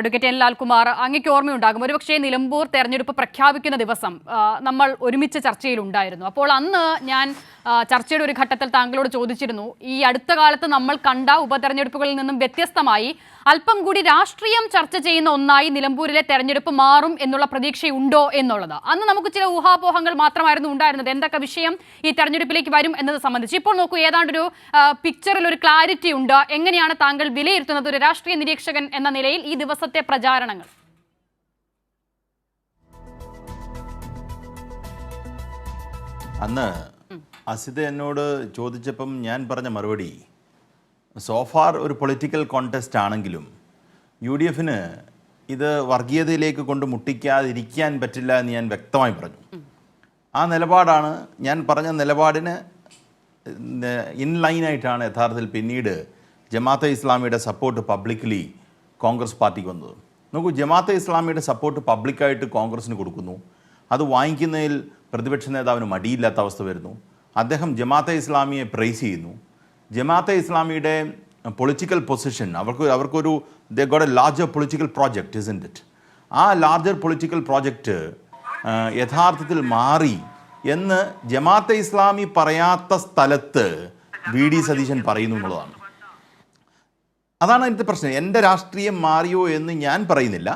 Advocate N Lalkumar, അങ്ങേക്ക് ഓർമ്മയുണ്ടാകും, ഒരുപക്ഷേ നിലമ്പൂർ തെരഞ്ഞെടുപ്പ് പ്രഖ്യാപിക്കുന്ന ദിവസം നമ്മൾ ഒരുമിച്ച് ചർച്ചയിലുണ്ടായിരുന്നു. അപ്പോൾ അന്ന് ഞാൻ ചർച്ചയുടെ ഒരു ഘട്ടത്തിൽ താങ്കളോട് ചോദിച്ചിരുന്നു, ഈ അടുത്ത കാലത്ത് നമ്മൾ കണ്ട ഉപതെരഞ്ഞെടുപ്പുകളിൽ നിന്നും വ്യത്യസ്തമായി അല്പം കൂടി രാഷ്ട്രീയം ചർച്ച ചെയ്യുന്ന ഒന്നായി നിലമ്പൂരിലെ തെരഞ്ഞെടുപ്പ് മാറും എന്നുള്ള പ്രതീക്ഷയുണ്ടോ എന്നുള്ളത്. അന്ന് നമുക്ക് ചില ഊഹാപോഹങ്ങൾ മാത്രമായിരുന്നു ഉണ്ടായിരുന്നത്, എന്തൊക്കെ വിഷയം ഈ തെരഞ്ഞെടുപ്പിലേക്ക് വരും എന്നത് സംബന്ധിച്ച്. ഇപ്പോൾ നോക്കൂ, ഏതാണ്ടൊരു പിക്ചറിൽ ഒരു ക്ലാരിറ്റി ഉണ്ട്. എങ്ങനെയാണ് താങ്കൾ വിലയിരുത്തുന്നത് ഒരു രാഷ്ട്രീയ നിരീക്ഷകൻ എന്ന നിലയിൽ ഈ ദിവസത്തെ പ്രചാരണങ്ങൾ? അന്ന് അസിത എന്നോട് ചോദിച്ചപ്പം ഞാൻ പറഞ്ഞ മറുപടി, സോഫാർ ഒരു പൊളിറ്റിക്കൽ കോൺടെസ്റ്റ് ആണെങ്കിലും UDF ഇത് വർഗീയതയിലേക്ക് കൊണ്ട് മുട്ടിക്കാതിരിക്കാൻ പറ്റില്ല എന്ന് ഞാൻ വ്യക്തമായി പറഞ്ഞു. ആ നിലപാടാണ് ഞാൻ പറഞ്ഞ നിലപാടിന് ഇൻലൈനായിട്ടാണ് യഥാർത്ഥത്തിൽ പിന്നീട് ജമാഅത്തെ ഇസ്ലാമിയുടെ സപ്പോർട്ട് പബ്ലിക്കലി കോൺഗ്രസ് പാർട്ടിക്ക് വന്നത്. നോക്കൂ, ജമാഅത്തെ ഇസ്ലാമിയുടെ സപ്പോർട്ട് പബ്ലിക്കായിട്ട് കോൺഗ്രസിന് കൊടുക്കുന്നു. അത് വാങ്ങിക്കുന്നതിൽ പ്രതിപക്ഷ നേതാവിന് മടിയില്ലാത്ത അവസ്ഥ വരുന്നു. അദ്ദേഹം ജമാഅത്തെ ഇസ്ലാമിയെ പ്രൈസ് ചെയ്യുന്നു. ജമാഅത്തെ ഇസ്ലാമിയുടെ പൊളിറ്റിക്കൽ പൊസിഷൻ അവർക്കൊരു they got a larger political project, isn't it? ആ ലാർജർ പൊളിറ്റിക്കൽ പ്രോജക്റ്റ് യഥാർത്ഥത്തിൽ മാറി എന്ന് ജമാഅത്തെ ഇസ്ലാമി പറയാത്ത സ്ഥലത്ത് VD സതീശൻ പറയുന്നു എന്നുള്ളതാണ്. അതാണ് എൻ്റെ പ്രശ്നം. എൻ്റെ രാഷ്ട്രീയം മാറിയോ എന്ന് ഞാൻ പറയുന്നില്ല,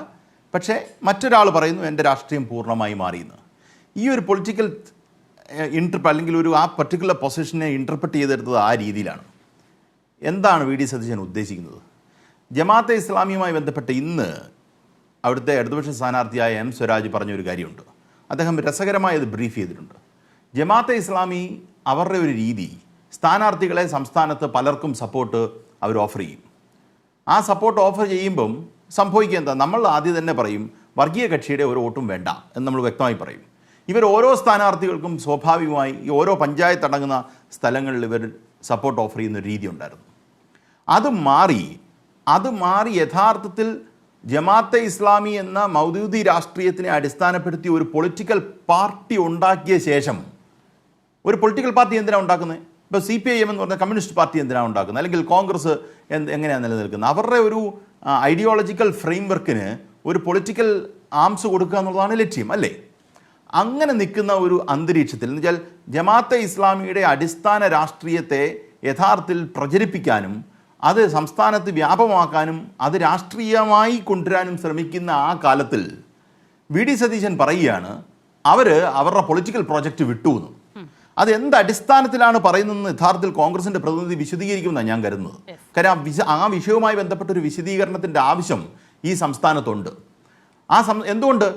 പക്ഷേ മറ്റൊരാൾ പറയുന്നു എൻ്റെ രാഷ്ട്രീയം പൂർണ്ണമായി മാറിയെന്ന്. ഈ ഒരു പൊളിറ്റിക്കൽ അല്ലെങ്കിൽ ആ പർട്ടിക്കുലർ പൊസിഷനെ ഇൻ്റർപ്രറ്റ് ചെയ്തെടുത്തത് ആ രീതിയിലാണ്. എന്താണ് VD സതീശൻ ഉദ്ദേശിക്കുന്നത്? ജമാഅത്തെ ഇസ്ലാമിയുമായി ബന്ധപ്പെട്ട് ഇന്ന് അവിടുത്തെ ഇടതുപക്ഷ സ്ഥാനാർത്ഥിയായ M സ്വരാജ് പറഞ്ഞൊരു കാര്യമുണ്ട്. അദ്ദേഹം രസകരമായി അത് ബ്രീഫ് ചെയ്തിട്ടുണ്ട്. ജമാഅത്തെ ഇസ്ലാമി അവരുടെ ഒരു രീതി, സ്ഥാനാർത്ഥികളെ സംസ്ഥാനത്ത് പലർക്കും സപ്പോർട്ട് അവർ ഓഫർ ചെയ്യും. ആ സപ്പോർട്ട് ഓഫർ ചെയ്യുമ്പം സംഭവിക്കുക എന്താ? നമ്മൾ ആദ്യം തന്നെ പറയും വർഗീയ കക്ഷിയുടെ ഒരു വോട്ടും വേണ്ട എന്ന് നമ്മൾ വ്യക്തമായി പറയും. ഇവർ ഓരോ സ്ഥാനാർത്ഥികൾക്കും സ്വാഭാവികമായി ഈ ഓരോ പഞ്ചായത്ത് അടങ്ങുന്ന സ്ഥലങ്ങളിൽ ഇവർ സപ്പോർട്ട് ഓഫർ ചെയ്യുന്ന ഒരു രീതി ഉണ്ടായിരുന്നു. അത് മാറി യഥാർത്ഥത്തിൽ ജമാഅത്തെ ഇസ്ലാമി എന്ന മൗദൂദി രാഷ്ട്രീയത്തിനെ അടിസ്ഥാനപ്പെടുത്തി ഒരു പൊളിറ്റിക്കൽ പാർട്ടി ഉണ്ടാക്കിയ ശേഷം, ഒരു പൊളിറ്റിക്കൽ പാർട്ടി എന്തിനാണ് ഉണ്ടാക്കുന്നത്? ഇപ്പോൾ CPIM എന്ന് പറഞ്ഞ കമ്മ്യൂണിസ്റ്റ് പാർട്ടി എന്തിനാണ് ഉണ്ടാക്കുന്നത്? അല്ലെങ്കിൽ കോൺഗ്രസ് എങ്ങനെയാണ് നിലനിൽക്കുന്നത്? അവരുടെ ഒരു ഐഡിയോളജിക്കൽ ഫ്രെയിംവർക്കിന് ഒരു പൊളിറ്റിക്കൽ ആംസ് കൊടുക്കുക എന്നുള്ളതാണ് ലക്ഷ്യം, അല്ലേ? അങ്ങനെ നിൽക്കുന്ന ഒരു അന്തരീക്ഷത്തിൽ എന്ന് വെച്ചാൽ ജമാഅത്തെ ഇസ്ലാമിയുടെ അടിസ്ഥാന രാഷ്ട്രീയത്തെ യഥാർത്ഥത്തിൽ പ്രചരിപ്പിക്കാനും അത് സംസ്ഥാനത്ത് വ്യാപകമാക്കാനും അത് രാഷ്ട്രീയമായി കൊണ്ടുവരാനും ശ്രമിക്കുന്ന ആ കാലത്തിൽ VD സതീശൻ പറയുകയാണ് അവരുടെ പൊളിറ്റിക്കൽ പ്രോജക്റ്റ് വിട്ടുവെന്ന്. അത് എന്ത് അടിസ്ഥാനത്തിലാണ് പറയുന്നതെന്ന് യഥാർത്ഥത്തിൽ കോൺഗ്രസിൻ്റെ പ്രതിനിധി വിശദീകരിക്കുമെന്നാണ് ഞാൻ കരുതുന്നത്. കാര്യം ആ വിഷയവുമായി ബന്ധപ്പെട്ടൊരു വിശദീകരണത്തിൻ്റെ ആവശ്യം ഈ സംസ്ഥാനത്തുണ്ട്. എന്തുകൊണ്ട്?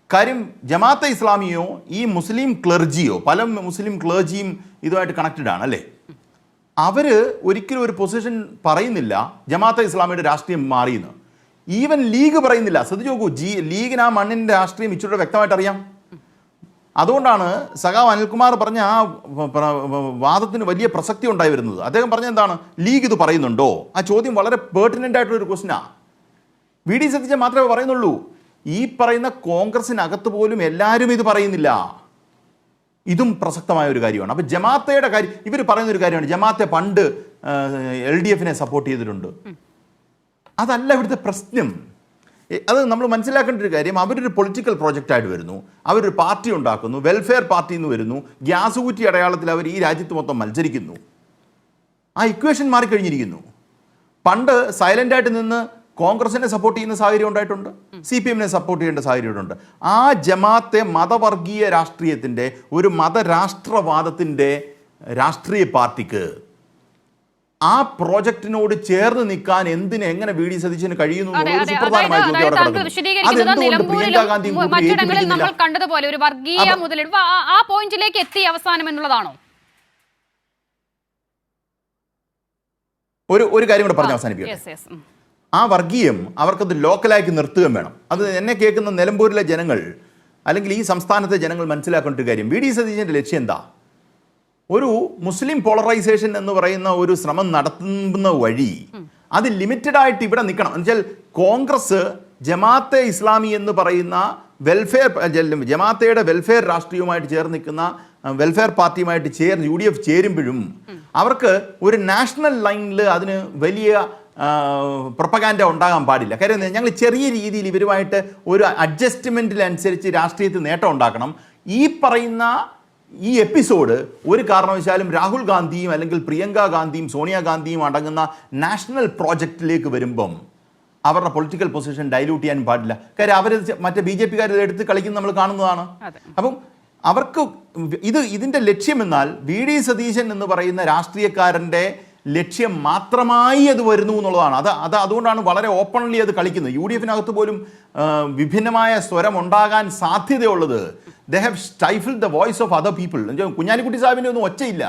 കാര്യം ജമാഅത്തെ ഇസ്ലാമിയോ ഈ മുസ്ലിം ക്ലർജിയോ, പല മുസ്ലിം ക്ലർജിയും ഇതുമായിട്ട് കണക്റ്റഡ് ആണ്, അല്ലേ? അവർ ഒരിക്കലും ഒരു പൊസിഷൻ പറയുന്നില്ല ജമാഅത്തെ ഇസ്ലാമിയുടെ രാഷ്ട്രീയം മാറിയെന്ന്. ഈവൻ ലീഗ് പറയുന്നില്ല. ശ്രദ്ധിച്ചു നോക്കൂ, ലീഗിന് ആ മണ്ണിൻ്റെ രാഷ്ട്രീയം ഇച്ചിരി വ്യക്തമായിട്ട് അറിയാം. അതുകൊണ്ടാണ് സഖാവ് അനിൽകുമാർ പറഞ്ഞ ആ വാദത്തിന് വലിയ പ്രസക്തി ഉണ്ടായി വരുന്നത്. അദ്ദേഹം പറഞ്ഞ എന്താണ്, ലീഗ് ഇത് പറയുന്നുണ്ടോ? ആ ചോദ്യം വളരെ പേർട്ടിനൻ്റ് ആയിട്ടുള്ളൊരു ക്വസ്റ്റ്യനാണ്. VD സതീശൻ മാത്രമേ പറയുന്നുള്ളൂ. ഈ പറയുന്ന കോൺഗ്രസിനകത്ത് പോലും എല്ലാവരും ഇത് പറയുന്നില്ല. ഇതും പ്രസക്തമായ ഒരു കാര്യമാണ്. അപ്പോൾ ജമാഅത്തയുടെ കാര്യം ഇവർ പറയുന്നൊരു കാര്യമാണ്, ജമാഅത്തെ പണ്ട് LDF സപ്പോർട്ട് ചെയ്തിട്ടുണ്ട്. അതല്ല ഇവിടുത്തെ പ്രശ്നം. അത് നമ്മൾ മനസ്സിലാക്കേണ്ട ഒരു കാര്യം, അവരൊരു പൊളിറ്റിക്കൽ പ്രോജക്റ്റായിട്ട് വരുന്നു, അവരൊരു പാർട്ടി ഉണ്ടാക്കുന്നു, വെൽഫെയർ പാർട്ടി എന്ന് വരുന്നു, ഗ്യാസ് കുറ്റി അടയാളത്തിൽ അവർ ഈ രാജ്യത്ത് മൊത്തം മത്സരിക്കുന്നു. ആ ഇക്വേഷൻ മാറിക്കഴിഞ്ഞിരിക്കുന്നു. പണ്ട് സൈലൻ്റായിട്ട് നിന്ന് കോൺഗ്രസിനെ സപ്പോർട്ട് ചെയ്യുന്ന സാഹചര്യം ഉണ്ടായിട്ടുണ്ട്, CPM സപ്പോർട്ട് ചെയ്യേണ്ട സാഹചര്യമുണ്ട്. ആ ജമാഅത്തെ മതവർഗീയ രാഷ്ട്രീയത്തിൻ്റെ ഒരു മതരാഷ്ട്രവാദത്തിൻ്റെ രാഷ്ട്രീയ പാർട്ടിക്ക് ആ പ്രോജക്റ്റിനോട് ചേർന്ന് നിൽക്കാൻ എങ്ങനെ VD സതീശന് കഴിയുന്നു? നമ്മൾ കണ്ടതുപോലെ ഒരു വർഗീയ മുതലെടുപ്പ് ആ പോയിന്റിലേക്ക് എത്തി അവസാനം എന്നുള്ളതാണോ? ഒരു കാര്യം കൂടെ പറഞ്ഞ് അവസാനിപ്പിക്കാം. ആ വർഗീയം അവർക്കത് ലോക്കലാക്കി നിർത്തുകയും വേണം. അത് എന്നെ കേൾക്കുന്ന നിലമ്പൂരിലെ ജനങ്ങൾ അല്ലെങ്കിൽ ഈ സംസ്ഥാനത്തെ ജനങ്ങൾ മനസ്സിലാക്കേണ്ട ഒരു കാര്യം, VD സതീശൻ്റെ ലക്ഷ്യം എന്താ? ഒരു മുസ്ലിം പോളറൈസേഷൻ എന്ന് പറയുന്ന ഒരു ശ്രമം നടത്തുന്ന വഴി അത് ലിമിറ്റഡ് ആയിട്ട് ഇവിടെ നിൽക്കണം. എന്നുവെച്ചാൽ കോൺഗ്രസ് ജമാഅത്തെ ഇസ്ലാമി എന്ന് പറയുന്ന ജമാഅത്തയുടെ വെൽഫെയർ രാഷ്ട്രീയവുമായിട്ട് ചേർന്ന് നിൽക്കുന്ന വെൽഫെയർ പാർട്ടിയുമായിട്ട് UDF ചേരുമ്പോഴും അവർക്ക് ഒരു നാഷണൽ ലൈനിൽ അതിന് വലിയ പ്രൊപ്പഗാൻഡ ഉണ്ടാകാൻ പാടില്ല. കാര്യം ഞങ്ങൾ ചെറിയ രീതിയിൽ ഇവരുമായിട്ട് ഒരു അഡ്ജസ്റ്റ്മെൻറ്റിനനുസരിച്ച് രാഷ്ട്രീയത്തിൽ നേട്ടം ഉണ്ടാക്കണം. ഈ പറയുന്ന ഈ എപ്പിസോഡ് ഒരു കാരണവശാലും രാഹുൽ ഗാന്ധിയും അല്ലെങ്കിൽ പ്രിയങ്ക ഗാന്ധിയും സോണിയാഗാന്ധിയും അടങ്ങുന്ന നാഷണൽ പ്രോജക്റ്റിലേക്ക് വരുമ്പം അവരുടെ പൊളിറ്റിക്കൽ പൊസിഷൻ ഡൈല്യൂട്ട് ചെയ്യാൻ പാടില്ല. കാര്യം അവർ മറ്റേ BJP-കാർ എടുത്ത് കളിക്കുന്നത് നമ്മൾ കാണുന്നതാണ്. അപ്പം അവർക്ക് ഇതിൻ്റെ ലക്ഷ്യമെന്നാൽ VD സതീശൻ എന്ന് പറയുന്ന രാഷ്ട്രീയക്കാരൻ്റെ ലക്ഷ്യം മാത്രമായി അത് വരുന്നു എന്നുള്ളതാണ്. അതുകൊണ്ടാണ് വളരെ ഓപ്പൺലി അത് കളിക്കുന്നത്. UDF-നകത്ത് പോലും വിഭിന്നമായ സ്വരം ഉണ്ടാകാൻ സാധ്യതയുള്ളത്. They have stifled the voice of other people. Kunhalikutty സാഹിബിൻ്റെ ഒന്നും ഒച്ചയില്ല.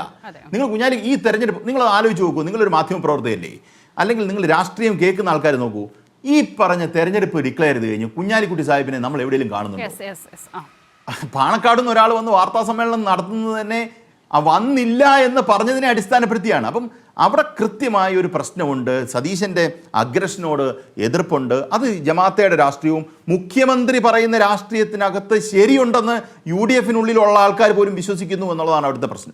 നിങ്ങൾ ഈ തെരഞ്ഞെടുപ്പ് നിങ്ങൾ ആലോചിച്ച് നോക്കൂ. നിങ്ങളൊരു മാധ്യമ പ്രവർത്തകയല്ലേ, അല്ലെങ്കിൽ നിങ്ങൾ രാഷ്ട്രീയം കേൾക്കുന്ന ആൾക്കാർ നോക്കൂ. ഈ പറഞ്ഞ തെരഞ്ഞെടുപ്പ് ഡിക്ലെയർ ചെയ്ത് കഴിഞ്ഞു കുഞ്ഞാലിക്കുട്ടി സാഹിബിനെ നമ്മൾ എവിടെയെങ്കിലും കാണുന്നുണ്ടോ? പാണക്കാട് നിന്ന് ഒരാൾ വന്ന് വാർത്താ സമ്മേളനം നടത്തുന്നത് തന്നെ വന്നില്ല എന്ന് പറഞ്ഞതിനെ അടിസ്ഥാനപ്പെടുത്തിയാണ്. അപ്പം അവിടെ കൃത്യമായ ഒരു പ്രശ്നമുണ്ട്. സതീശൻ്റെ അഗ്രഷനോട് എതിർപ്പുണ്ട്. അത് ജമാഅത്തയുടെ രാഷ്ട്രീയവും മുഖ്യമന്ത്രി പറയുന്ന രാഷ്ട്രീയത്തിനകത്ത് ശരിയുണ്ടെന്ന് UDF-നുള്ളിലുള്ള ആൾക്കാർ പോലും വിശ്വസിക്കുന്നു എന്നുള്ളതാണ് അവിടുത്തെ പ്രശ്നം.